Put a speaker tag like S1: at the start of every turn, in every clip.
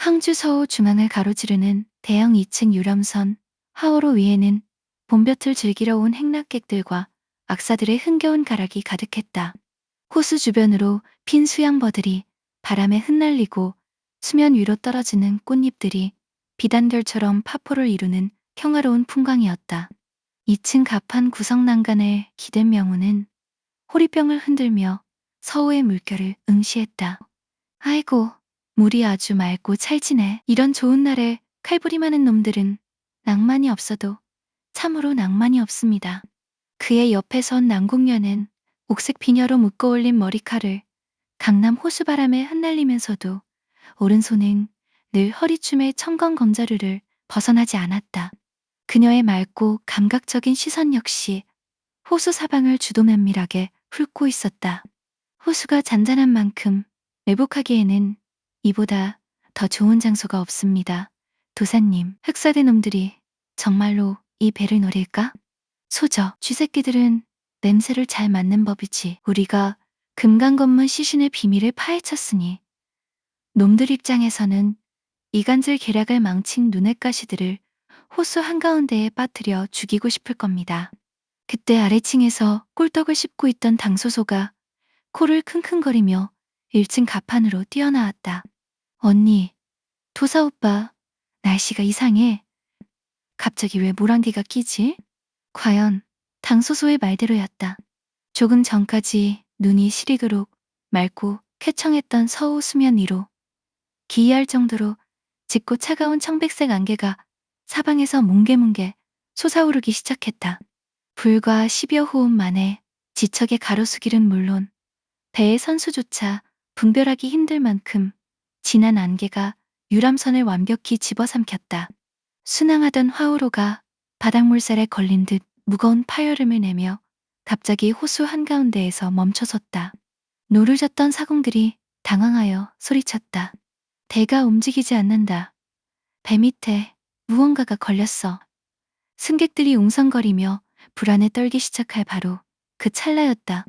S1: 항주 서호 중앙을 가로지르는 대형 2층 유람선 하오로 위에는 봄볕을 즐기러 온 행락객들과 악사들의 흥겨운 가락이 가득했다. 호수 주변으로 핀 수양버들이 바람에 흩날리고 수면 위로 떨어지는 꽃잎들이 비단결처럼 파포를 이루는 평화로운 풍광이었다. 2층 갑판 구석 난간에 기댄 명호는 호리병을 흔들며 서호의 물결을 응시했다. 아이고, 물이 아주 맑고 찰지네. 이런 좋은 날에 칼부림 하는 놈들은 낭만이 없어도 참으로 낭만이 없습니다. 그의 옆에 선 남궁녀는 옥색 비녀로 묶어 올린 머리칼을 강남 호수바람에 흩날리면서도 오른손은 늘 허리춤의 청건 검자루를 벗어나지 않았다. 그녀의 맑고 감각적인 시선 역시 호수 사방을 주도 면밀하게 훑고 있었다. 호수가 잔잔한 만큼 매복하기에는 이보다 더 좋은 장소가 없습니다. 도사님, 흑사대 놈들이 정말로 이 배를 노릴까? 소저, 쥐새끼들은 냄새를 잘 맡는 법이지. 우리가 금강건문 시신의 비밀을 파헤쳤으니 놈들 입장에서는 이간질 계략을 망친 눈엣 가시들을 호수 한가운데에 빠뜨려 죽이고 싶을 겁니다. 그때 아래층에서 꿀떡을 씹고 있던 당소소가 코를 킁킁거리며 1층 갑판으로 뛰어나왔다. 언니, 도사 오빠, 날씨가 이상해. 갑자기 왜 물안개가 끼지? 과연 당소소의 말대로였다. 조금 전까지 눈이 시리그록 맑고 쾌청했던 서호 수면 위로 기이할 정도로 짙고 차가운 청백색 안개가 사방에서 뭉게뭉게 솟아오르기 시작했다. 불과 10여 호흡 만에 지척의 가로수길은 물론 배의 선수조차 분별하기 힘들 만큼 진한 안개가 유람선을 완벽히 집어삼켰다. 순항하던 화호로가 바닥물살에 걸린 듯 무거운 파열음을 내며 갑자기 호수 한가운데에서 멈춰섰다. 노를 젓던 사공들이 당황하여 소리쳤다. 배가 움직이지 않는다. 배 밑에 무언가가 걸렸어. 승객들이 웅성거리며 불안에 떨기 시작할 바로 그 찰나였다.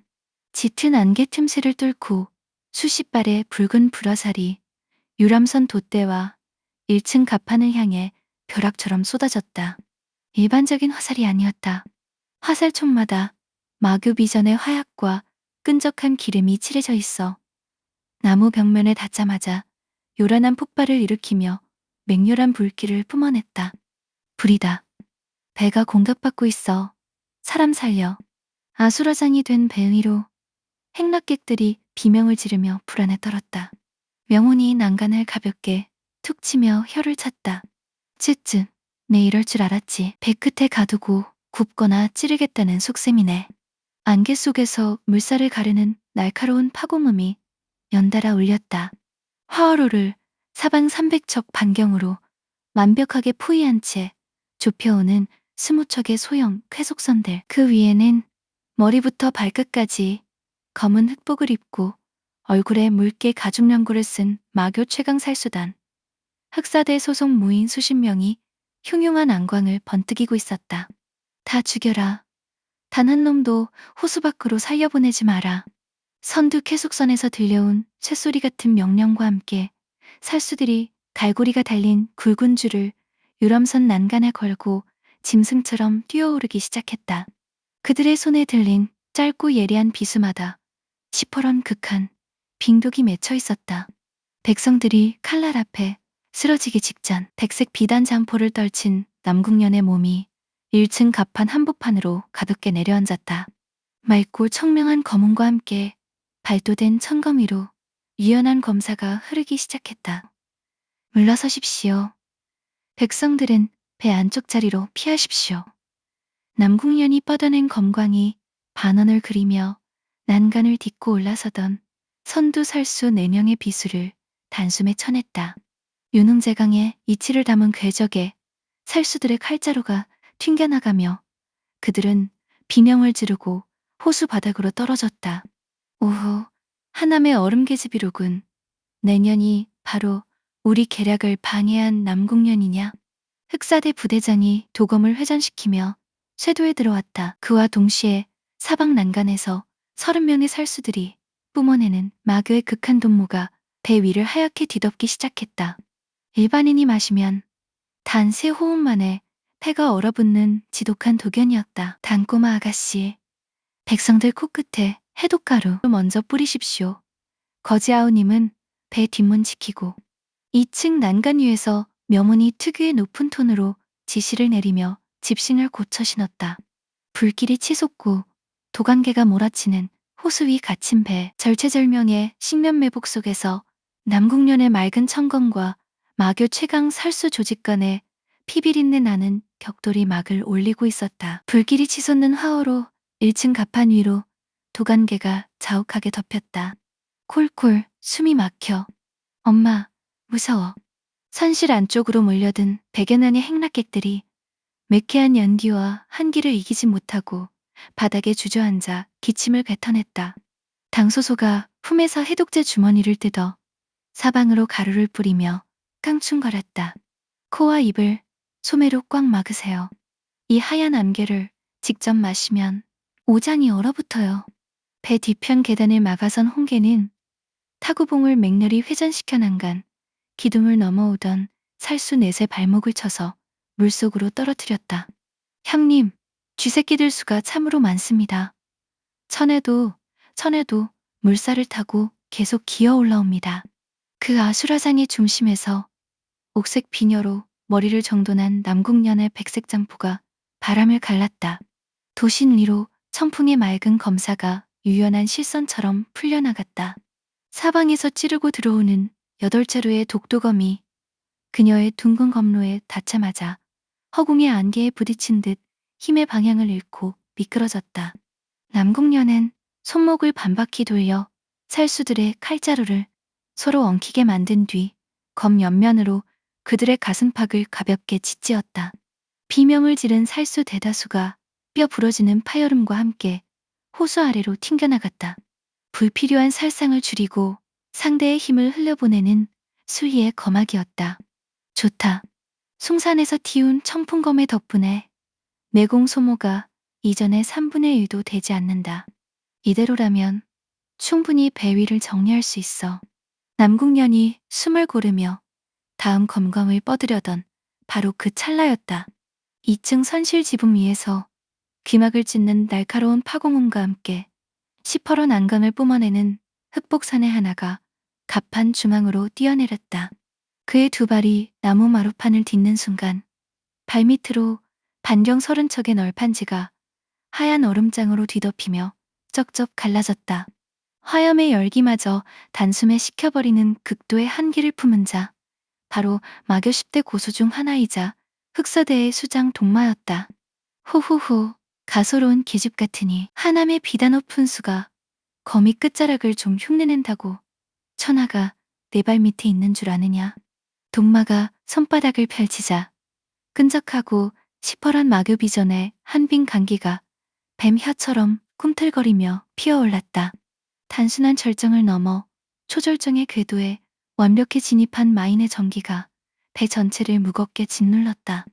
S1: 짙은 안개 틈새를 뚫고 수십 발의 붉은 불화살이 유람선 돛대와 1층 갑판을 향해 벼락처럼 쏟아졌다. 일반적인 화살이 아니었다. 화살총마다 마규비전의 화약과 끈적한 기름이 칠해져 있어 나무 벽면에 닿자마자 요란한 폭발을 일으키며 맹렬한 불길을 뿜어냈다. 불이다. 배가 공격받고 있어. 사람 살려. 아수라장이 된 배 위로 행락객들이 비명을 지르며 불안에 떨었다. 명훈이 난간을 가볍게 툭 치며 혀를 찼다. 쯧쯧, 내 이럴 줄 알았지. 배 끝에 가두고 굽거나 찌르겠다는 속셈이네. 안개 속에서 물살을 가르는 날카로운 파고음이 연달아 울렸다. 화어로를 사방 300척 반경으로 완벽하게 포위한 채 좁혀오는 20척의 소형 쾌속선들. 그 위에는 머리부터 발끝까지 검은 흑복을 입고 얼굴에 묽게 가죽연고를 쓴 마교 최강 살수단, 흑사대 소속 무인 수십 명이 흉흉한 안광을 번뜩이고 있었다. 다 죽여라. 단 한 놈도 호수 밖으로 살려보내지 마라. 선두 쾌속선에서 들려온 쇳소리 같은 명령과 함께 살수들이 갈고리가 달린 굵은 줄을 유람선 난간에 걸고 짐승처럼 뛰어오르기 시작했다. 그들의 손에 들린 짧고 예리한 비수마다 시퍼런 극한 빙독이 맺혀 있었다. 백성들이 칼날 앞에 쓰러지기 직전 백색 비단 장포를 떨친 남궁년의 몸이 1층 갑판 한복판으로 가볍게 내려앉았다. 맑고 청명한 검은과 함께 발도된 천검 위로 유연한 검사가 흐르기 시작했다. 물러서십시오. 백성들은 배 안쪽 자리로 피하십시오. 남궁년이 뻗어낸 검광이 반원을 그리며 난간을 딛고 올라서던 선두살수 4명의 비수를 단숨에 쳐냈다. 유능제강의 이치를 담은 궤적에 살수들의 칼자루가 튕겨나가며 그들은 비명을 지르고 호수 바닥으로 떨어졌다. 오호, 하남의 얼음계집이로군. 내년이 바로 우리 계략을 방해한 남궁년이냐? 흑사대 부대장이 도검을 회전시키며 쇄도에 들어왔다. 그와 동시에 사방 난간에서 30명의 살수들이 뿜어내는 마교의 극한 돈모가 배 위를 하얗게 뒤덮기 시작했다. 일반인이 마시면 단 3호흡 만에 폐가 얼어붙는 지독한 독연이었다. 단꼬마 아가씨, 백성들 코끝에 해독가루 먼저 뿌리십시오. 거지아우님은 배 뒷문 지키고 2층 난간 위에서 명문이 특유의 높은 톤으로 지시를 내리며 집신을 고쳐 신었다. 불길이 치솟고 도관계가 몰아치는 호수 위 갇힌 배, 절체절명의 식면매복 속에서 남궁련의 맑은 청검과 마교 최강 살수 조직 간에 피비린내 나는 격돌이 막을 올리고 있었다. 불길이 치솟는 화호로 1층 갑판 위로 도관계가 자욱하게 덮였다. 콜콜 숨이 막혀. 엄마, 무서워. 선실 안쪽으로 몰려든 100여 명의 행락객들이 매캐한 연기와 한기를 이기지 못하고 바닥에 주저앉아 기침을 뱉어냈다. 당소소가 품에서 해독제 주머니를 뜯어 사방으로 가루를 뿌리며 깡충거렸다. 코와 입을 소매로 꽉 막으세요. 이 하얀 암괴를 직접 마시면 오장이 얼어붙어요. 배 뒤편 계단을 막아선 홍계는 타구봉을 맹렬히 회전시켜 난간 기둥을 넘어오던 살수 넷의 발목을 쳐서 물속으로 떨어뜨렸다. 형님, 쥐새끼들 수가 참으로 많습니다. 천에도 물살을 타고 계속 기어 올라옵니다. 그 아수라장의 중심에서 옥색 비녀로 머리를 정돈한 남궁년의 백색 장포가 바람을 갈랐다. 도신 위로 청풍의 맑은 검사가 유연한 실선처럼 풀려나갔다. 사방에서 찌르고 들어오는 8자루의 독도검이 그녀의 둥근 검로에 닿자마자 허공의 안개에 부딪힌 듯 힘의 방향을 잃고 미끄러졌다. 남궁년은 손목을 반바퀴 돌려 살수들의 칼자루를 서로 엉키게 만든 뒤 검 옆면으로 그들의 가슴팍을 가볍게 짓지었다. 비명을 지른 살수 대다수가 뼈 부러지는 파열음과 함께 호수 아래로 튕겨나갔다. 불필요한 살상을 줄이고 상대의 힘을 흘려보내는 수희의 거막이었다. 좋다. 숭산에서 튀운 청풍검의 덕분에 매공 소모가 이전의 3분의 1도 되지 않는다. 이대로라면 충분히 배 위를 정리할 수 있어. 남궁년이 숨을 고르며 다음 검검을 뻗으려던 바로 그 찰나였다. 2층 선실 지붕 위에서 귀막을 찢는 날카로운 파공음과 함께 시퍼런 안강을 뿜어내는 흑복산의 하나가 갑판 중앙으로 뛰어내렸다. 그의 두 발이 나무 마루판을 딛는 순간 발밑으로 반경 30척의 널판지가 하얀 얼음장으로 뒤덮이며 쩍쩍 갈라졌다. 화염의 열기마저 단숨에 식혀버리는 극도의 한기를 품은 자, 바로 마교 10대 고수 중 하나이자 흑사대의 수장 동마였다. 호호호, 가소로운 계집 같으니 하남의 비단 높은 수가 거미 끝자락을 좀 흉내낸다고 천하가 내 발 밑에 있는 줄 아느냐. 동마가 손바닥을 펼치자 끈적하고 시퍼런 마교 비전에 한빈 강기가 뱀 혀처럼 꿈틀거리며 피어올랐다. 단순한 절정을 넘어 초절정의 궤도에 완벽히 진입한 마인의 전기가 배 전체를 무겁게 짓눌렀다.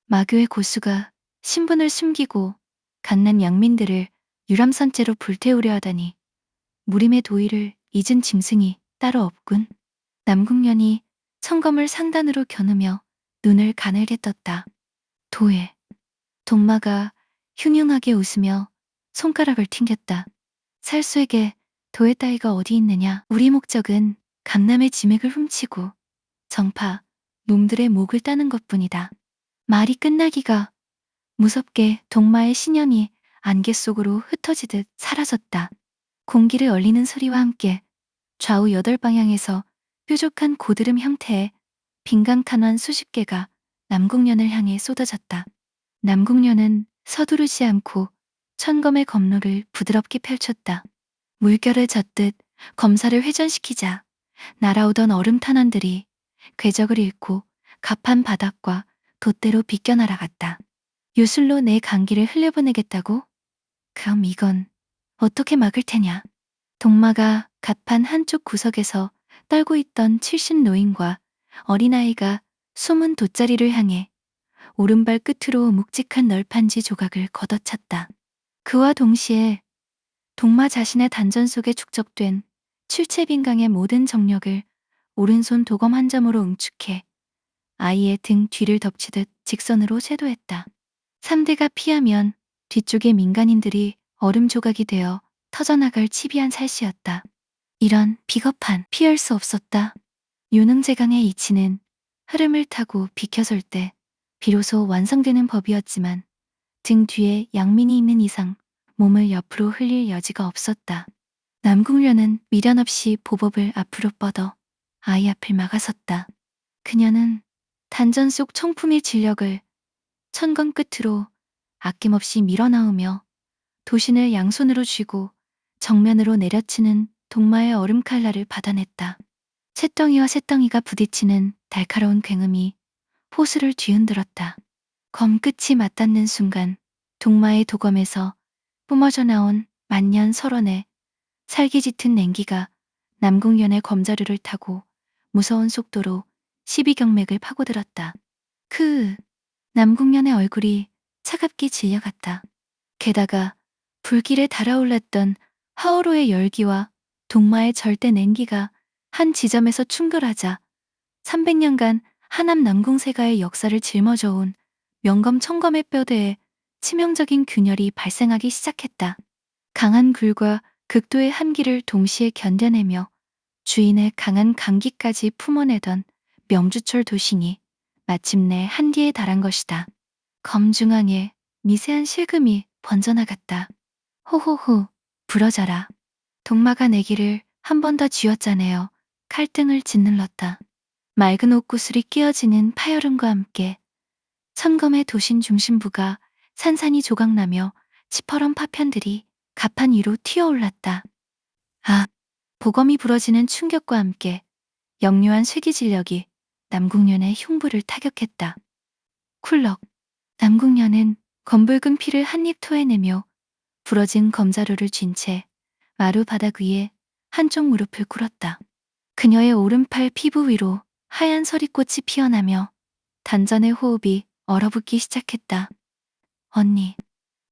S1: 마교의 고수가 신분을 숨기고 갓난 양민들을 유람선째로 불태우려 하다니 무림의 도의를 잊은 짐승이 따로 없군. 남궁년이 청검을 상단으로 겨누며 눈을 가늘게 떴다. 도에. 동마가 흉흉하게 웃으며 손가락을 튕겼다. 살수에게 도의 따위가 어디 있느냐. 우리 목적은 강남의 지맥을 훔치고 정파 놈들의 목을 따는 것뿐이다. 말이 끝나기가 무섭게 동마의 신념이 안개 속으로 흩어지듯 사라졌다. 공기를 얼리는 소리와 함께 좌우 8방향에서 뾰족한 고드름 형태의 빈강탄환 수십 개가 남궁련을 향해 쏟아졌다. 남궁련은 서두르지 않고 천검의 검로를 부드럽게 펼쳤다. 물결을 젓듯 검사를 회전시키자 날아오던 얼음 탄환들이 궤적을 잃고 갑판 바닥과 돛대로 비껴 날아갔다. 요술로 내 강기를 흘려보내겠다고? 그럼 이건 어떻게 막을 테냐? 동마가 갑판 한쪽 구석에서 떨고 있던 70 노인과 어린아이가 숨은 돗자리를 향해 오른발 끝으로 묵직한 널판지 조각을 걷어찼다. 그와 동시에 동마 자신의 단전 속에 축적된 출체빈강의 모든 정력을 오른손 도검 한 점으로 응축해 아이의 등 뒤를 덮치듯 직선으로 쇄도했다. 3대가 피하면 뒤쪽의 민간인들이 얼음 조각이 되어 터져나갈 치비한 살씨였다. 이런 비겁한 피할 수 없었다. 유능제강의 이치는 흐름을 타고 비켜설 때 비로소 완성되는 법이었지만 등 뒤에 양민이 있는 이상 몸을 옆으로 흘릴 여지가 없었다. 남궁련은 미련 없이 보법을 앞으로 뻗어 아이 앞을 막아섰다. 그녀는 단전 속 청품의 진력을 천건 끝으로 아낌없이 밀어넣으며 도신을 양손으로 쥐고 정면으로 내려치는 동마의 얼음 칼날을 받아냈다. 쇳덩이와 쇳덩이가 부딪히는 달카로운 굉음이 호수를 뒤흔들었다. 검 끝이 맞닿는 순간 동마의 도검에서 뿜어져 나온 만년 설원의 살기 짙은 냉기가 남궁련의 검자루를 타고 무서운 속도로 12경맥을 파고들었다. 남궁련의 얼굴이 차갑게 질려갔다. 게다가 불길에 달아올랐던 하오로의 열기와 동마의 절대 냉기가 한 지점에서 충돌하자 300년간 하남 남궁세가의 역사를 짊어져온 명검 청검의 뼈대에 치명적인 균열이 발생하기 시작했다. 강한 굴과 극도의 한기를 동시에 견뎌내며 주인의 강한 감기까지 품어내던 명주철 도신이 마침내 한디에 달한 것이다. 검 중앙에 미세한 실금이 번져나갔다. 호호호, 부러져라. 동마가 내기를 한 번 더 쥐어짜내어 칼등을 짓눌렀다. 맑은 옷구슬이 끼어지는 파여름과 함께 천검의 도신 중심부가 산산이 조각나며 시퍼런 파편들이 가판 위로 튀어올랐다. 아, 보검이 부러지는 충격과 함께 역류한 쇠기진력이 남궁련의 흉부를 타격했다. 쿨럭, 남궁련은 검붉은 피를 한입 토해내며 부러진 검자루를 쥔 채 마루 바닥 위에 한쪽 무릎을 꿇었다. 그녀의 오른팔 피부 위로 하얀 서리꽃이 피어나며 단전의 호흡이 얼어붙기 시작했다. 언니,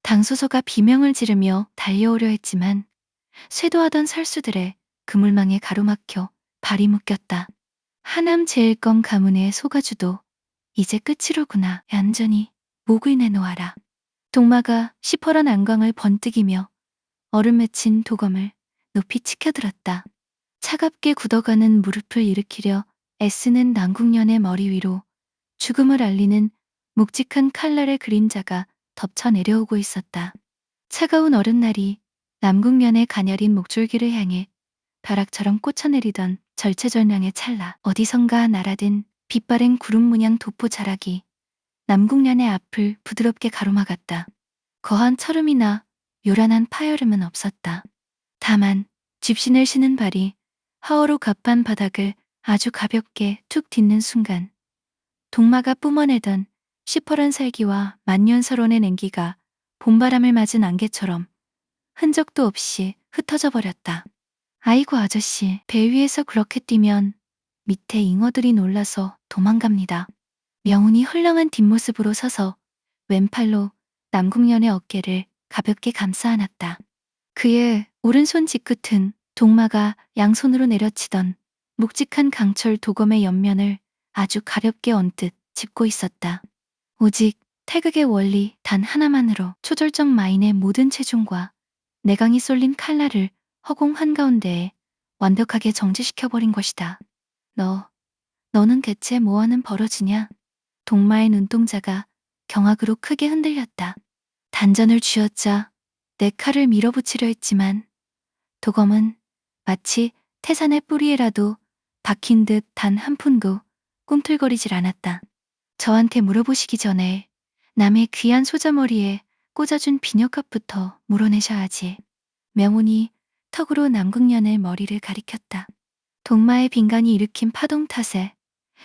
S1: 당소서가 비명을 지르며 달려오려 했지만 쇄도하던 살수들의 그물망에 가로막혀 발이 묶였다. 하남 제일검 가문의 소가주도 이제 끝이로구나. 얌전히 목을 내놓아라. 동마가 시퍼런 안광을 번뜩이며 얼음 맺힌 도검을 높이 치켜들었다. 차갑게 굳어가는 무릎을 일으키려 애쓰는 남궁련의 머리 위로 죽음을 알리는 묵직한 칼날의 그림자가 덮쳐 내려오고 있었다. 차가운 얼음날이 남궁련의 가녀린 목줄기를 향해 벼락처럼 꽂혀내리던 절체절명의 찰나 어디선가 날아든 빛바랜 구름 문양 도포 자락이 남궁련의 앞을 부드럽게 가로막았다. 거한 철음이나 요란한 파열음은 없었다. 다만 집신을 신은 발이 하어로 갑판 바닥을 아주 가볍게 툭 딛는 순간 동마가 뿜어내던 시퍼런 살기와 만년설원의 냉기가 봄바람을 맞은 안개처럼 흔적도 없이 흩어져 버렸다. 아이고 아저씨, 배 위에서 그렇게 뛰면 밑에 잉어들이 놀라서 도망갑니다. 명운이 헐렁한 뒷모습으로 서서 왼팔로 남궁련의 어깨를 가볍게 감싸 안았다. 그의 오른손 뒤끝은 동마가 양손으로 내려치던 묵직한 강철 도검의 옆면을 아주 가볍게 언뜻 짚고 있었다. 오직 태극의 원리 단 하나만으로 초절정 마인의 모든 체중과 내강이 쏠린 칼날을 허공 한가운데에 완벽하게 정지시켜버린 것이다. 너는 대체 뭐하는 버러지냐? 동마의 눈동자가 경악으로 크게 흔들렸다. 단전을 쥐어짜 내 칼을 밀어붙이려 했지만 도검은 마치 태산의 뿌리에라도 박힌 듯 단 한 푼도 꿈틀거리질 않았다. 저한테 물어보시기 전에 남의 귀한 소자머리에 꽂아준 비녀값부터 물어내셔야지. 명운이 턱으로 남궁련의 머리를 가리켰다. 동마의 빈간이 일으킨 파동 탓에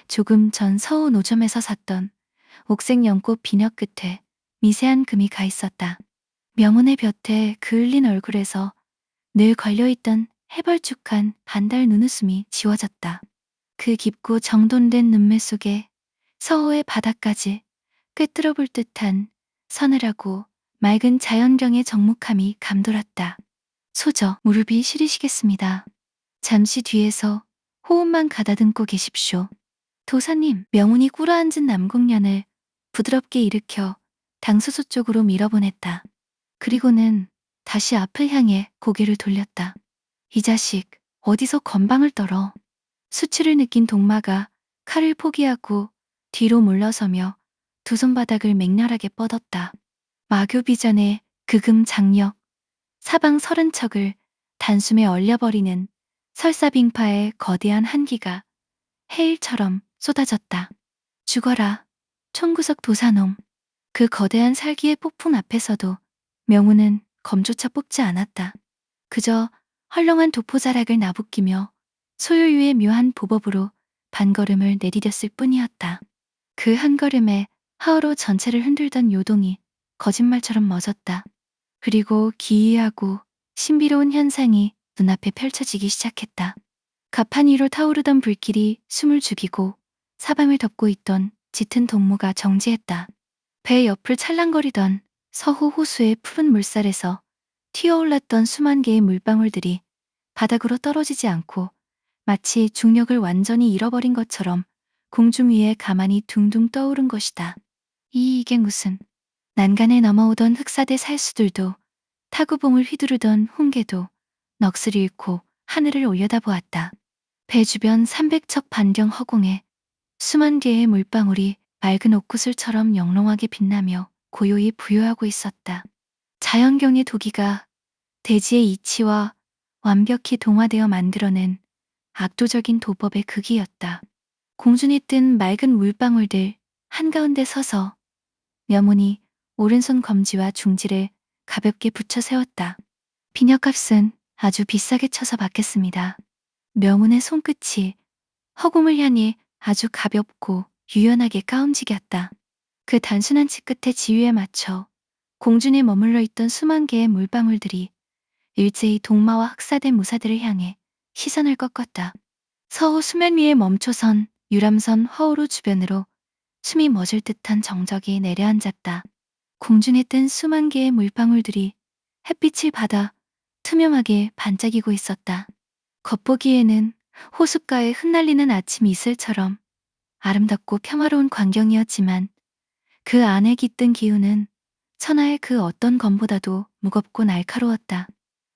S1: 조금 전 서호 노점에서 샀던 옥색 연꽃 비녀 끝에 미세한 금이 가 있었다. 명운의 볕에 그을린 얼굴에서 늘 걸려있던 해벌쭉한 반달 눈웃음이 지워졌다. 그 깊고 정돈된 눈매 속에 서호의 바닥까지 꿰뚫어볼 듯한 서늘하고 맑은 자연경의 정묵함이 감돌았다. 소저, 무릎이 시리시겠습니다. 잠시 뒤에서 호흡만 가다듬고 계십시오. 도사님, 명운이 꿇어앉은 남궁년을 부드럽게 일으켜 당수소 쪽으로 밀어보냈다. 그리고는 다시 앞을 향해 고개를 돌렸다. 이 자식, 어디서 건방을 떨어. 수치를 느낀 동마가 칼을 포기하고 뒤로 물러서며 두 손바닥을 맹렬하게 뻗었다. 마교 비전의 극음 장력, 사방 서른 척을 단숨에 얼려버리는 설사빙파의 거대한 한기가 해일처럼 쏟아졌다. 죽어라, 총구석 도사놈. 그 거대한 살기의 폭풍 앞에서도 명우는 검조차 뽑지 않았다. 그저 헐렁한 도포자락을 나부끼며 소요유의 묘한 보법으로 반걸음을 내디뎠을 뿐이었다. 그 한 걸음에 하우로 전체를 흔들던 요동이 거짓말처럼 멎었다. 그리고 기이하고 신비로운 현상이 눈앞에 펼쳐지기 시작했다. 가판 위로 타오르던 불길이 숨을 죽이고 사방을 덮고 있던 짙은 동무가 정지했다. 배 옆을 찰랑거리던 서호 호수의 푸른 물살에서 튀어올랐던 수만 개의 물방울들이 바닥으로 떨어지지 않고 마치 중력을 완전히 잃어버린 것처럼 공중 위에 가만히 둥둥 떠오른 것이다. 이게 무슨. 난간에 넘어오던 흑사대 살수들도 타구봉을 휘두르던 홍게도 넋을 잃고 하늘을 올려다보았다. 배 주변 300척 반경 허공에 수만 개의 물방울이 맑은 옥구슬처럼 영롱하게 빛나며 고요히 부요하고 있었다. 자연경의 도기가 대지의 이치와 완벽히 동화되어 만들어낸 압도적인 도법의 극이었다. 공중에 뜬 맑은 물방울들 한가운데 서서 명운이 오른손 검지와 중지를 가볍게 붙여 세웠다. 비녀값은 아주 비싸게 쳐서 받겠습니다. 명운의 손끝이 허공을 향해 아주 가볍고 유연하게 까움직였다. 그 단순한 치끝의 지위에 맞춰 공중에 머물러 있던 수만 개의 물방울들이 일제히 동마와 흑사된 무사들을 향해 시선을 꺾었다. 서호 수면 위에 멈춰선 유람선 허우루 주변으로 숨이 멎을 듯한 정적이 내려앉았다. 공중에 뜬 수만 개의 물방울들이 햇빛을 받아 투명하게 반짝이고 있었다. 겉보기에는 호숫가에 흩날리는 아침 이슬처럼 아름답고 평화로운 광경이었지만 그 안에 깃든 기운은 천하의 그 어떤 검보다도 무겁고 날카로웠다.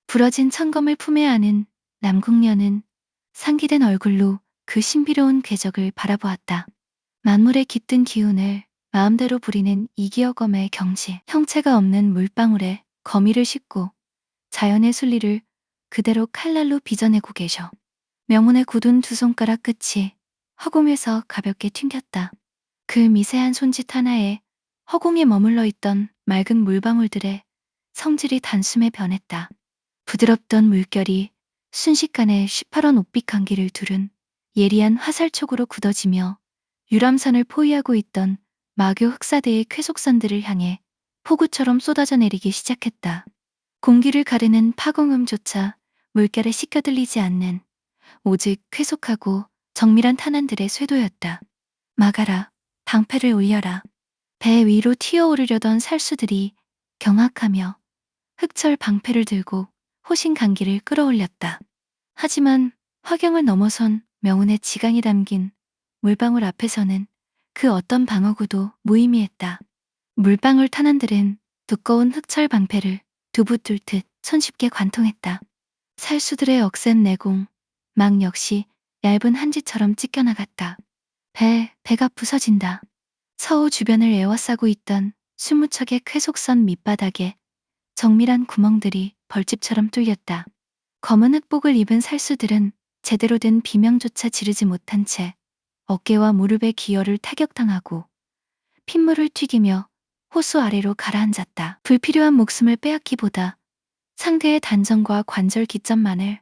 S1: 부러진 천검을 품에 안은 남궁녀는 상기된 얼굴로 그 신비로운 궤적을 바라보았다. 만물에 깃든 기운을 마음대로 부리는 이기어검의 경지, 형체가 없는 물방울에 거미를 싣고 자연의 순리를 그대로 칼날로 빚어내고 계셔. 명운의 굳은 두 손가락 끝이 허공에서 가볍게 튕겼다. 그 미세한 손짓 하나에 허공에 머물러 있던 맑은 물방울들의 성질이 단숨에 변했다. 부드럽던 물결이 순식간에 시퍼런 옷빛 감기를 두른 예리한 화살촉으로 굳어지며 유람선을 포위하고 있던 마교 흑사대의 쾌속선들을 향해 폭우처럼 쏟아져 내리기 시작했다. 공기를 가르는 파공음조차 물결에 씻겨 들리지 않는 오직 쾌속하고 정밀한 탄환들의 쇄도였다. 막아라, 방패를 올려라. 배 위로 튀어오르려던 살수들이 경악하며 흑철 방패를 들고 호신강기를 끌어올렸다. 하지만 화경을 넘어선 명운의 지강이 담긴 물방울 앞에서는 그 어떤 방어구도 무의미했다. 물방울 탄환들은 두꺼운 흑철 방패를 두부 뚫듯 손쉽게 관통했다. 살수들의 억센 내공, 막 역시 얇은 한지처럼 찢겨나갔다. 배가 부서진다. 서호 주변을 에워싸고 있던 20척의 쾌속선 밑바닥에 정밀한 구멍들이 벌집처럼 뚫렸다. 검은 흑복을 입은 살수들은 제대로 된 비명조차 지르지 못한 채 어깨와 무릎의 기혈을 타격당하고 핏물을 튀기며 호수 아래로 가라앉았다. 불필요한 목숨을 빼앗기보다 상대의 단전과 관절 기점만을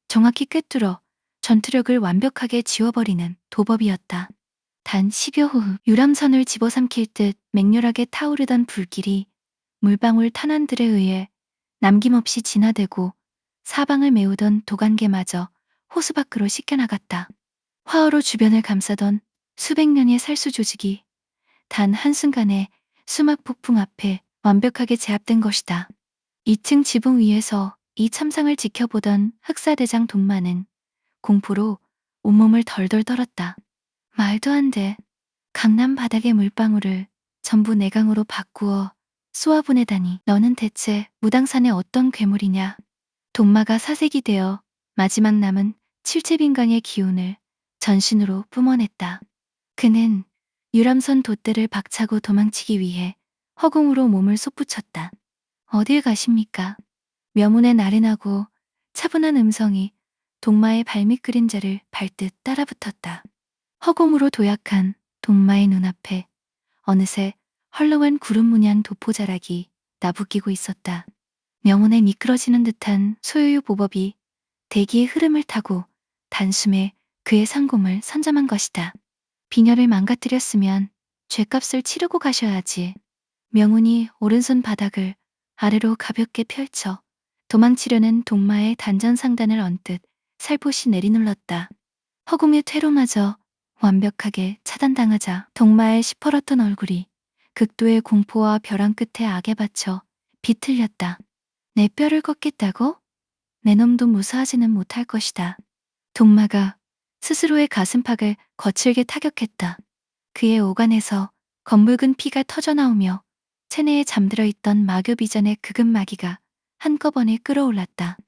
S1: 정확히 꿰뚫어 전투력을 완벽하게 지워버리는 도법이었다. 단 10여 호 유람선을 집어삼킬 듯 맹렬하게 타오르던 불길이 물방울 탄환들에 의해 남김없이 진화되고 사방을 메우던 도관계마저 호수 밖으로 씻겨나갔다. 화어로 주변을 감싸던 수백 년의 살수 조직이 단 한순간에 수막 폭풍 앞에 완벽하게 제압된 것이다. 2층 지붕 위에서 이 참상을 지켜보던 흑사대장 돈마는 공포로 온몸을 덜덜 떨었다. 말도 안 돼. 강남 바닥의 물방울을 전부 내강으로 바꾸어 쏘아보내다니. 너는 대체 무당산의 어떤 괴물이냐? 동마가 사색이 되어 마지막 남은 칠채빈강의 기운을 전신으로 뿜어냈다. 그는 유람선 돛대를 박차고 도망치기 위해 허공으로 몸을 솟구쳤다. 어딜 가십니까? 명운의 나른하고 차분한 음성이 동마의 발밑 그림자를 밟듯 따라붙었다. 허공으로 도약한 동마의 눈앞에 어느새 헐렁한 구름 문양 도포자락이 나부끼고 있었다. 명운에 미끄러지는 듯한 소요요 보법이 대기의 흐름을 타고 단숨에 그의 상공을 선점한 것이다. 비녀를 망가뜨렸으면 죗값을 치르고 가셔야지. 명운이 오른손 바닥을 아래로 가볍게 펼쳐 도망치려는 동마의 단전 상단을 언뜻 살포시 내리눌렀다. 허공의 퇴로마저 완벽하게 차단당하자 동마의 시퍼렇던 얼굴이 극도의 공포와 벼랑 끝에 악에 받쳐 비틀렸다. 내 뼈를 꺾겠다고? 내 놈도 무사하지는 못할 것이다. 동마가 스스로의 가슴팍을 거칠게 타격했다. 그의 오간에서 검붉은 피가 터져나오며 체내에 잠들어 있던 마교비전의 극음마기가 한꺼번에 끌어올랐다.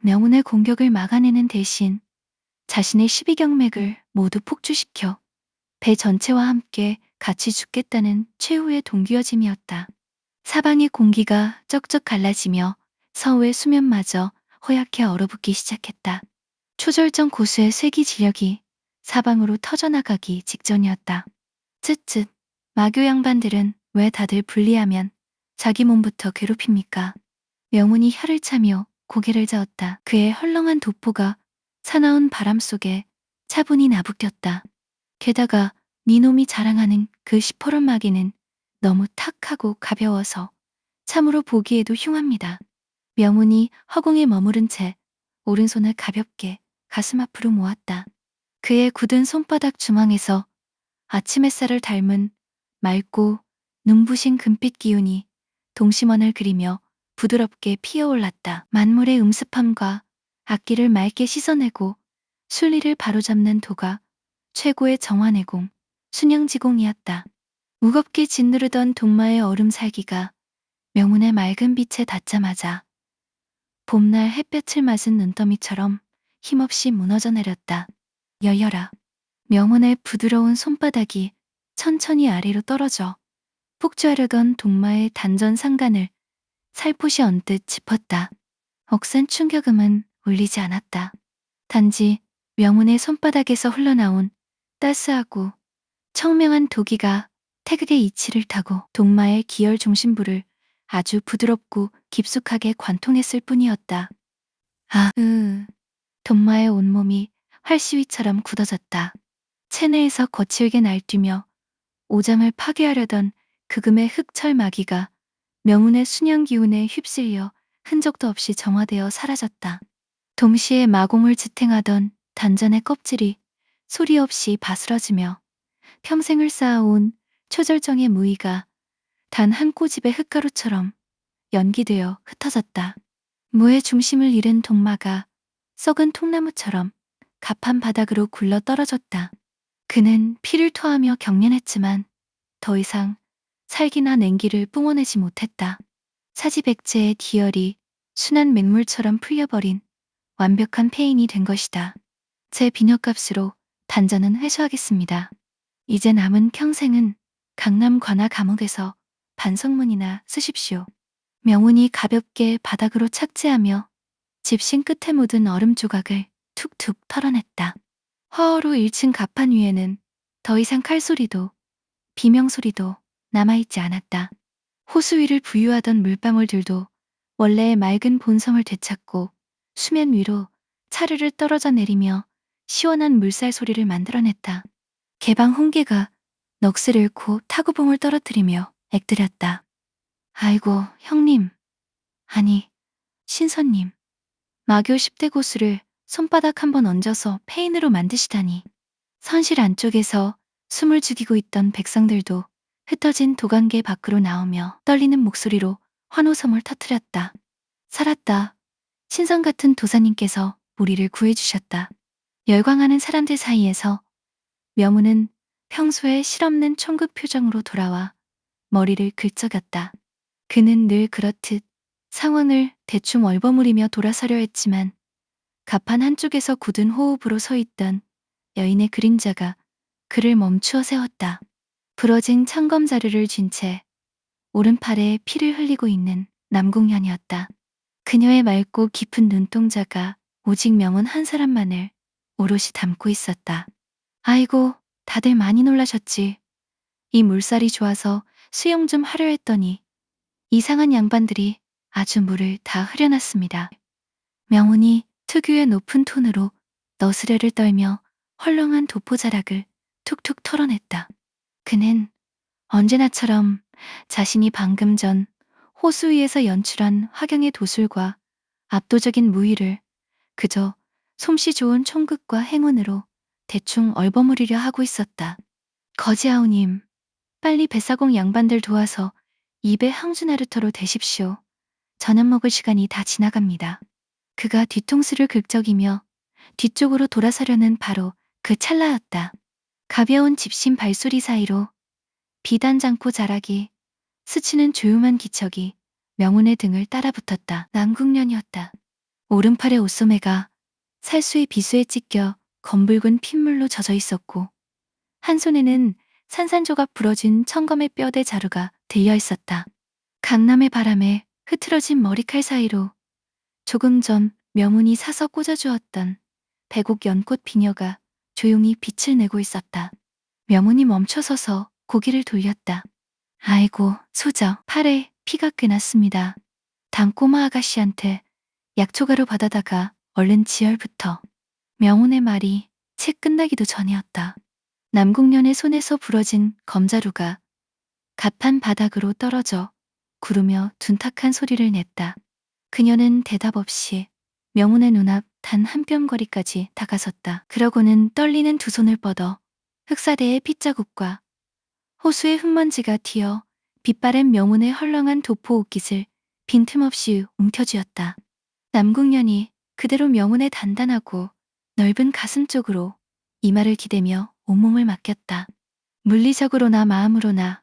S1: 명운의 공격을 막아내는 대신 자신의 12경맥을 모두 폭주시켜 배 전체와 함께 같이 죽겠다는 최후의 동기어짐이었다. 사방의 공기가 쩍쩍 갈라지며 서우의 수면마저 허옇게 얼어붙기 시작했다. 초절정 고수의 쇠기 지력이 사방으로 터져나가기 직전이었다. 쯧쯧, 마교 양반들은 왜 다들 분리하면 자기 몸부터 괴롭힙니까? 명운이 혀를 차며 고개를 저었다. 그의 헐렁한 도포가 사나운 바람 속에 차분히 나부꼈다. 게다가 니놈이 자랑하는 그 시퍼런 마개는 너무 탁하고 가벼워서 참으로 보기에도 흉합니다. 명운이 허공에 머무른 채 오른손을 가볍게 가슴 앞으로 모았다. 그의 굳은 손바닥 중앙에서 아침 햇살을 닮은 맑고 눈부신 금빛 기운이 동심원을 그리며 부드럽게 피어올랐다. 만물의 음습함과 악기를 맑게 씻어내고 순리를 바로잡는 도가 최고의 정화내공, 순영지공이었다. 무겁게 짓누르던 동마의 얼음 살기가 명운의 맑은 빛에 닿자마자 봄날 햇볕을 맞은 눈더미처럼 힘없이 무너져 내렸다. 여여라. 명운의 부드러운 손바닥이 천천히 아래로 떨어져 폭주하려던 동마의 단전 상간을 살포시 언뜻 짚었다. 억센 충격음은 울리지 않았다. 단지 명운의 손바닥에서 흘러나온 따스하고 청명한 도기가 태극의 이치를 타고 동마의 기혈 중심부를 아주 부드럽고 깊숙하게 관통했을 뿐이었다. 동마의 온몸이 활시위처럼 굳어졌다. 체내에서 거칠게 날뛰며 오장을 파괴하려던 그금의 흑철 마기가 명운의 순영 기운에 휩쓸려 흔적도 없이 정화되어 사라졌다. 동시에 마공을 지탱하던 단전의 껍질이 소리 없이 바스러지며 평생을 쌓아온 초절정의 무의가 단 한 꼬집의 흙가루처럼 연기되어 흩어졌다. 무의 중심을 잃은 동마가 썩은 통나무처럼 가판 바닥으로 굴러 떨어졌다. 그는 피를 토하며 경련했지만 더 이상 살기나 냉기를 뿜어내지 못했다. 사지백제의 기혈이 순한 맹물처럼 풀려버린 완벽한 폐인이 된 것이다. 제 비녀값으로 단전은 회수하겠습니다. 이제 남은 평생은 강남 관아 감옥에서 반성문이나 쓰십시오. 명운이 가볍게 바닥으로 착지하며 집신 끝에 묻은 얼음 조각을 툭툭 털어냈다. 화어로 1층 가판 위에는 더 이상 칼소리도 비명소리도 남아있지 않았다. 호수 위를 부유하던 물방울들도 원래의 맑은 본성을 되찾고 수면 위로 차르르 떨어져 내리며 시원한 물살 소리를 만들어냈다. 개방 홍게가 넋을 잃고 타구봉을 떨어뜨리며 액들였다. 아이고 형님, 아니 신선님. 마교 10대 고수를 손바닥 한번 얹어서 페인으로 만드시다니. 선실 안쪽에서 숨을 죽이고 있던 백성들도 흩어진 도관계 밖으로 나오며 떨리는 목소리로 환호성을 터뜨렸다. 살았다. 신선 같은 도사님께서 우리를 구해주셨다. 열광하는 사람들 사이에서 명우는 평소에 실없는 총각 표정으로 돌아와 머리를 긁적였다. 그는 늘 그렇듯 상황을 대충 얼버무리며 돌아서려 했지만 가판 한쪽에서 굳은 호흡으로 서 있던 여인의 그림자가 그를 멈추어 세웠다. 부러진 청검 자루를 쥔 채 오른팔에 피를 흘리고 있는 남궁현이었다. 그녀의 맑고 깊은 눈동자가 오직 명운 한 사람만을 오롯이 담고 있었다. 아이고, 다들 많이 놀라셨지. 이 물살이 좋아서 수영 좀 하려 했더니 이상한 양반들이 아주 물을 다 흐려놨습니다. 명운이 특유의 높은 톤으로 너스레를 떨며 헐렁한 도포자락을 툭툭 털어냈다. 그는 언제나처럼 자신이 방금 전 호수 위에서 연출한 화경의 도술과 압도적인 무의를 그저 솜씨 좋은 총극과 행운으로 대충 얼버무리려 하고 있었다. 거지아우님, 빨리 뱃사공 양반들 도와서 입에 항주나루터로 대십시오. 저녁 먹을 시간이 다 지나갑니다. 그가 뒤통수를 긁적이며 뒤쪽으로 돌아서려는 바로 그 찰나였다. 가벼운 집신 발소리 사이로 비단장포 자락이 스치는 조용한 기척이 명운의 등을 따라붙었다. 남궁년이었다. 오른팔의 옷소매가 살수의 비수에 찢겨 검붉은 핏물로 젖어 있었고 한 손에는 산산조각 부러진 청검의 뼈대 자루가 들려 있었다. 강남의 바람에 흐트러진 머리칼 사이로 조금 전 명운이 사서 꽂아주었던 백옥 연꽃 비녀가 조용히 빛을 내고 있었다. 명운이 멈춰서서 고개를 돌렸다. 아이고, 소저, 팔에 피가 꽤 났습니다. 단꼬마 아가씨한테 약초가루 받아다가 얼른 지혈부터. 명운의 말이 채 끝나기도 전이었다. 남궁년의 손에서 부러진 검자루가 가판 바닥으로 떨어져 구르며 둔탁한 소리를 냈다. 그녀는 대답 없이 명운의 눈앞 단 한 뼘거리까지 다가섰다. 그러고는 떨리는 두 손을 뻗어 흑사대의 핏자국과 호수의 흙먼지가 튀어 빛바랜 명운의 헐렁한 도포 옷깃을 빈틈없이 움켜쥐었다. 남궁년이 그대로 명운의 단단하고 넓은 가슴 쪽으로 이마를 기대며 온몸을 맡겼다. 물리적으로나 마음으로나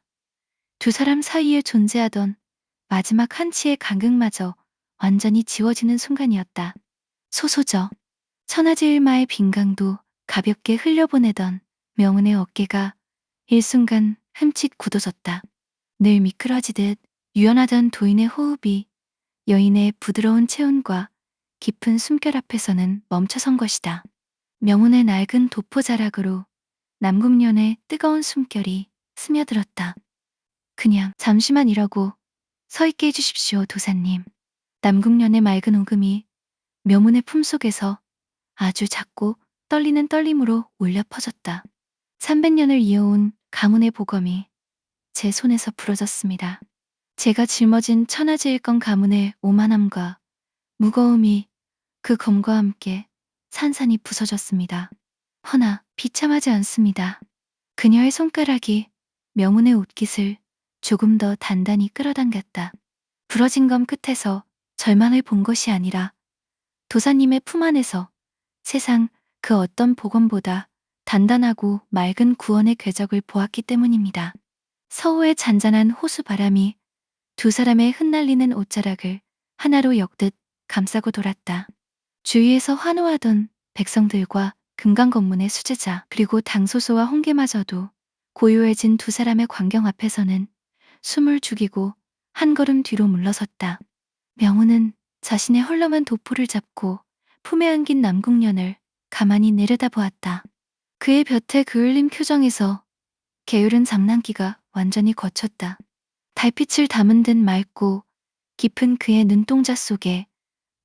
S1: 두 사람 사이에 존재하던 마지막 한치의 간극마저 완전히 지워지는 순간이었다. 소소저, 천하제일마의 빈강도 가볍게 흘려보내던 명운의 어깨가 일순간 흠칫 굳어졌다. 늘 미끄러지듯 유연하던 도인의 호흡이 여인의 부드러운 체온과 깊은 숨결 앞에서는 멈춰선 것이다. 명운의 낡은 도포자락으로 남궁년의 뜨거운 숨결이 스며들었다. 그냥 잠시만 이러고 서 있게 해주십시오, 도사님. 남궁년의 맑은 오금이 명운의 품속에서 아주 작고 떨리는 떨림으로 울려 퍼졌다. 300년을 이어온 가문의 보검이 제 손에서 부러졌습니다. 제가 짊어진 천하제일권 가문의 오만함과 무거움이 그 검과 함께 산산이 부서졌습니다. 허나 비참하지 않습니다. 그녀의 손가락이 명운의 옷깃을 조금 더 단단히 끌어당겼다. 부러진 검 끝에서 절망을 본 것이 아니라 도사님의 품 안에서 세상 그 어떤 보검보다 단단하고 맑은 구원의 궤적을 보았기 때문입니다. 서호의 잔잔한 호수 바람이 두 사람의 흩날리는 옷자락을 하나로 엮듯 감싸고 돌았다. 주위에서 환호하던 백성들과 금강검문의 수제자 그리고 당소소와 홍계마저도 고요해진 두 사람의 광경 앞에서는 숨을 죽이고 한 걸음 뒤로 물러섰다. 명운은 자신의 헐렁한 도포를 잡고 품에 안긴 남궁년을 가만히 내려다보았다. 그의 볕에 그을린 표정에서 게으른 장난기가 완전히 거쳤다. 달빛을 담은 듯 맑고 깊은 그의 눈동자 속에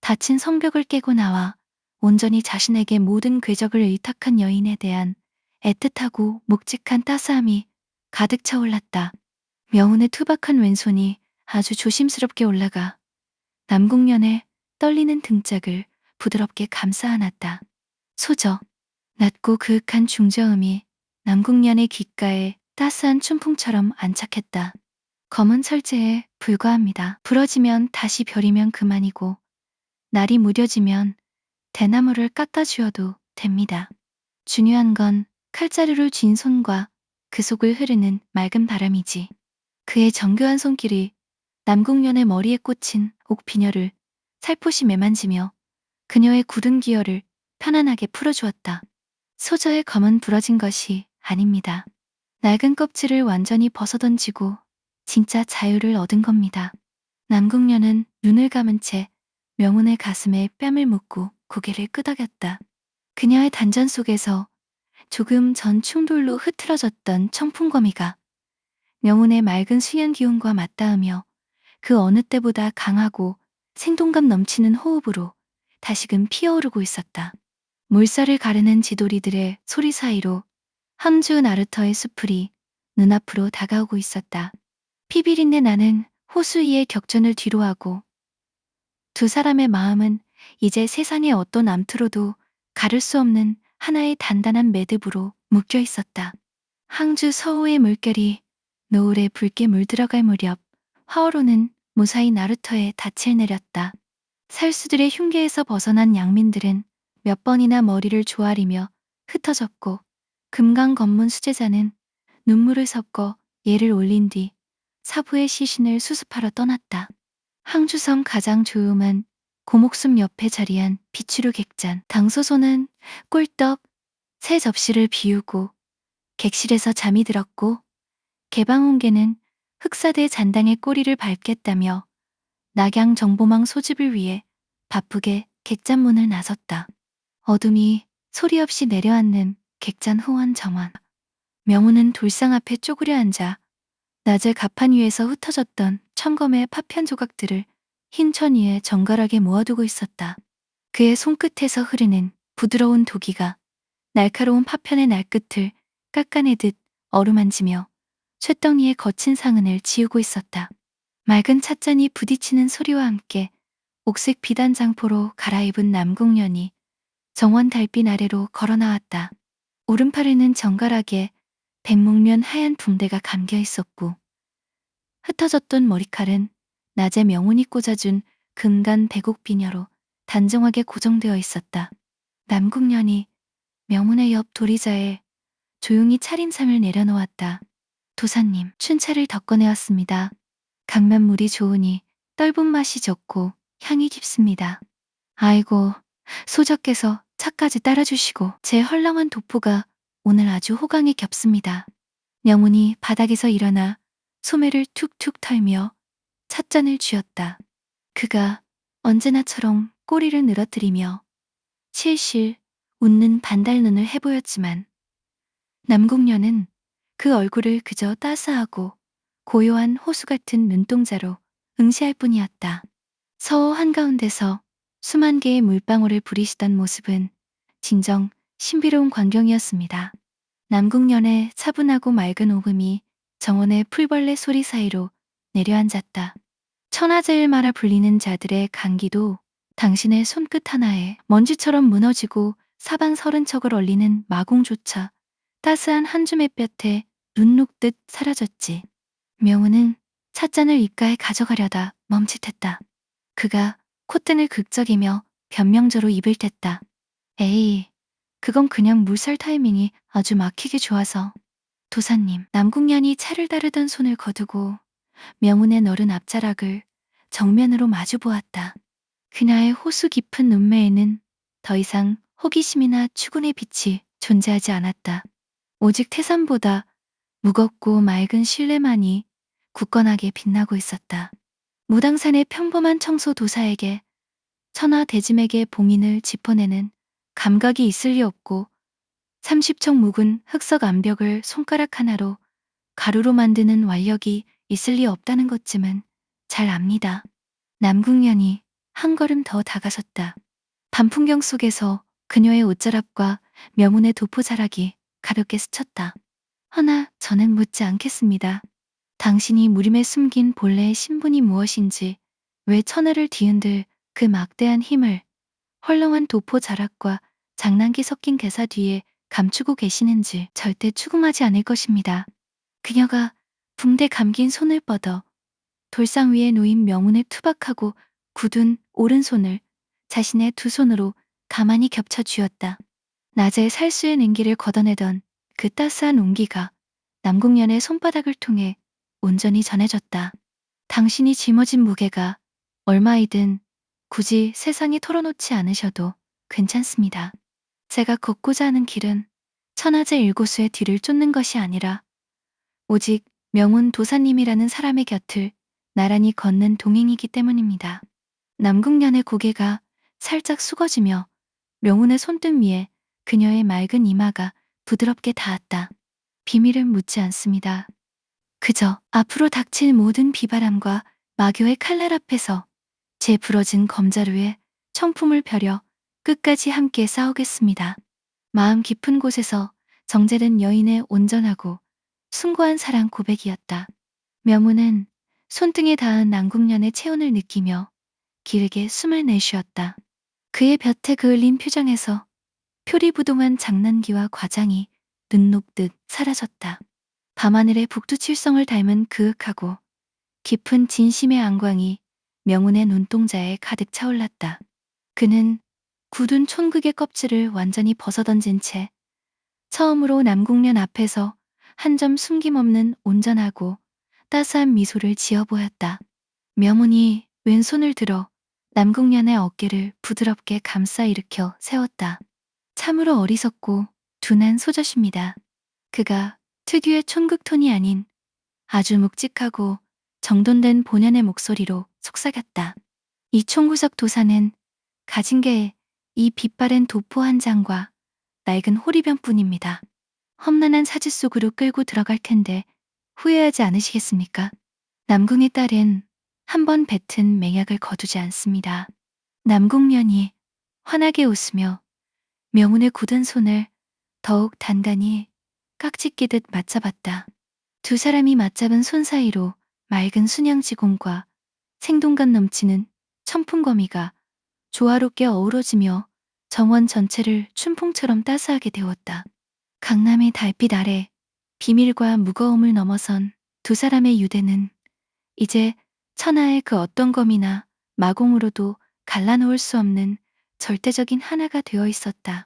S1: 닫힌 성벽을 깨고 나와 온전히 자신에게 모든 궤적을 의탁한 여인에 대한 애틋하고 묵직한 따스함이 가득 차올랐다. 명운의 투박한 왼손이 아주 조심스럽게 올라가 남궁년의 떨리는 등짝을 부드럽게 감싸 안았다. 소저, 낮고 그윽한 중저음이 남궁년의 귓가에 따스한 춘풍처럼 안착했다. 검은 철제에 불과합니다. 부러지면 다시 별이면 그만이고 날이 무뎌지면 대나무를 깎아주어도 됩니다. 중요한 건 칼자루를 쥔 손과 그 속을 흐르는 맑은 바람이지. 그의 정교한 손길이 남궁년의 머리에 꽂힌 옥비녀를 살포시 매만지며 그녀의 굳은 기혈을 편안하게 풀어주었다. 소저의 검은 부러진 것이 아닙니다. 낡은 껍질을 완전히 벗어던지고 진짜 자유를 얻은 겁니다. 남궁년은 눈을 감은 채 명운의 가슴에 뺨을 묻고 고개를 끄덕였다. 그녀의 단전 속에서 조금 전 충돌로 흐트러졌던 청풍거미가 명운의 맑은 수연 기운과 맞닿으며 그 어느 때보다 강하고 생동감 넘치는 호흡으로 다시금 피어오르고 있었다. 물살을 가르는 지돌이들의 소리 사이로 함주 나루터의 수풀이 눈앞으로 다가오고 있었다. 피비린내 나는 호수 위의 격전을 뒤로하고 두 사람의 마음은 이제 세상의 어떤 암투로도 가를 수 없는 하나의 단단한 매듭으로 묶여 있었다. 항주 서호의 물결이 노을에 붉게 물들어갈 무렵 화오로는 무사히 나루터에 닻을 내렸다. 살수들의 흉계에서 벗어난 양민들은 몇 번이나 머리를 조아리며 흩어졌고 금강 검문 수제자는 눈물을 섞어 예를 올린 뒤 사부의 시신을 수습하러 떠났다. 항주성 가장 조용한 고목숲 옆에 자리한 비추류 객잔. 당소소는 꿀떡 새 접시를 비우고 객실에서 잠이 들었고 개방홍계는 흑사대 잔당의 꼬리를 밟겠다며 낙양 정보망 소집을 위해 바쁘게 객잔문을 나섰다. 어둠이 소리 없이 내려앉는 객잔 후원 정원. 명우는 돌상 앞에 쪼그려 앉아 낮에 가판 위에서 흩어졌던 첨검의 파편 조각들을 흰 천 위에 정갈하게 모아두고 있었다. 그의 손끝에서 흐르는 부드러운 도기가 날카로운 파편의 날끝을 깎아내듯 어루만지며 쇳덩이의 거친 상흔을 지우고 있었다. 맑은 찻잔이 부딪히는 소리와 함께 옥색 비단장포로 갈아입은 남궁년이 정원 달빛 아래로 걸어 나왔다. 오른팔에는 정갈하게 백목면 하얀 붕대가 감겨 있었고 흩어졌던 머리칼은 낮에 명운이 꽂아준 금간 백옥 비녀로 단정하게 고정되어 있었다. 남궁년이 명운의 옆 도리자에 조용히 차림삼을 내려놓았다. 도사님, 춘차를 더 꺼내왔습니다. 강만물이 좋으니 떫은 맛이 적고 향이 깊습니다. 아이고, 소저께서 차까지 따라주시고 제 헐렁한 도포가 오늘 아주 호강에 겹습니다. 명운이 바닥에서 일어나 소매를 툭툭 털며 찻잔을 쥐었다. 그가 언제나처럼 꼬리를 늘어뜨리며 실실 웃는 반달눈을 해보였지만 남궁년은 그 얼굴을 그저 따스하고 고요한 호수 같은 눈동자로 응시할 뿐이었다. 서호 한가운데서 수만 개의 물방울을 부리시던 모습은 진정 신비로운 광경이었습니다. 남궁년의 차분하고 맑은 오금이 정원의 풀벌레 소리 사이로 내려앉았다. 천하제일마라 불리는 자들의 강기도 당신의 손끝 하나에 먼지처럼 무너지고 사방 서른 척을 얼리는 마공조차 따스한 한 줌의 볕에 눈 녹듯 사라졌지. 명우는 찻잔을 입가에 가져가려다 멈칫했다. 그가 콧등을 극적이며 변명저로 입을 뗐다. 에이, 그건 그냥 물살 타이밍이 아주 막히게 좋아서. 도사님, 남궁년이 차를 다루던 손을 거두고 명운의 너른 앞자락을 정면으로 마주 보았다. 그녀의 호수 깊은 눈매에는 더 이상 호기심이나 추군의 빛이 존재하지 않았다. 오직 태산보다 무겁고 맑은 신뢰만이 굳건하게 빛나고 있었다. 무당산의 평범한 청소 도사에게 천하 대짐에게 봉인을 짚어내는 감각이 있을 리 없고 30척 묵은 흑석 암벽을 손가락 하나로 가루로 만드는 완력이 있을 리 없다는 것쯤은 잘 압니다. 남궁년이 한 걸음 더 다가섰다. 밤풍경 속에서 그녀의 옷자락과 명운의 도포자락이 가볍게 스쳤다. 허나 저는 묻지 않겠습니다. 당신이 무림에 숨긴 본래의 신분이 무엇인지, 왜 천하를 뒤흔들 그 막대한 힘을 헐렁한 도포 자락과 장난기 섞인 개사 뒤에 감추고 계시는지 절대 추궁하지 않을 것입니다. 그녀가 붕대 감긴 손을 뻗어 돌상 위에 놓인 명운의 투박하고 굳은 오른손을 자신의 두 손으로 가만히 겹쳐 쥐었다. 낮에 살수의 냉기를 걷어내던 그 따스한 온기가 남궁년의 손바닥을 통해 온전히 전해졌다. 당신이 짊어진 무게가 얼마이든 굳이 세상에 털어놓지 않으셔도 괜찮습니다. 제가 걷고자 하는 길은 천하제 일고수의 뒤를 쫓는 것이 아니라 오직 명운 도사님이라는 사람의 곁을 나란히 걷는 동행이기 때문입니다. 남궁년의 고개가 살짝 숙어지며 명운의 손등 위에 그녀의 맑은 이마가 부드럽게 닿았다. 비밀은 묻지 않습니다. 그저 앞으로 닥칠 모든 비바람과 마교의 칼날 앞에서 제 부러진 검자루에 청품을 펴려 끝까지 함께 싸우겠습니다. 마음 깊은 곳에서 정제된 여인의 온전하고 숭고한 사랑 고백이었다. 명운은 손등에 닿은 남궁년의 체온을 느끼며 길게 숨을 내쉬었다. 그의 볕에 그을린 표정에서 표리부동한 장난기와 과장이 눈 녹듯 사라졌다. 밤하늘의 북두칠성을 닮은 그윽하고 깊은 진심의 안광이 명운의 눈동자에 가득 차올랐다. 그는 굳은 촌극의 껍질을 완전히 벗어던진 채 처음으로 남궁년 앞에서 한 점 숨김없는 온전하고 따스한 미소를 지어 보였다. 명운이 왼손을 들어 남궁년의 어깨를 부드럽게 감싸 일으켜 세웠다. 참으로 어리석고 둔한 소젓입니다. 그가 특유의 촌극 톤이 아닌 아주 묵직하고 정돈된 본연의 목소리로 속삭였다. 이 총구석 도사는 가진 게 이 빛바랜 도포 한 장과 낡은 호리병뿐입니다. 험난한 사지 속으로 끌고 들어갈 텐데 후회하지 않으시겠습니까? 남궁의 딸은 한 번 뱉은 맹약을 거두지 않습니다. 남궁년이 환하게 웃으며 명운의 굳은 손을 더욱 단단히 깍지 끼듯 맞잡았다. 두 사람이 맞잡은 손 사이로 맑은 순양지공과 생동감 넘치는 천풍거미가 조화롭게 어우러지며 정원 전체를 춘풍처럼 따스하게 데웠다. 강남의 달빛 아래 비밀과 무거움을 넘어선 두 사람의 유대는 이제 천하의 그 어떤 검이나 마공으로도 갈라놓을 수 없는 절대적인 하나가 되어 있었다.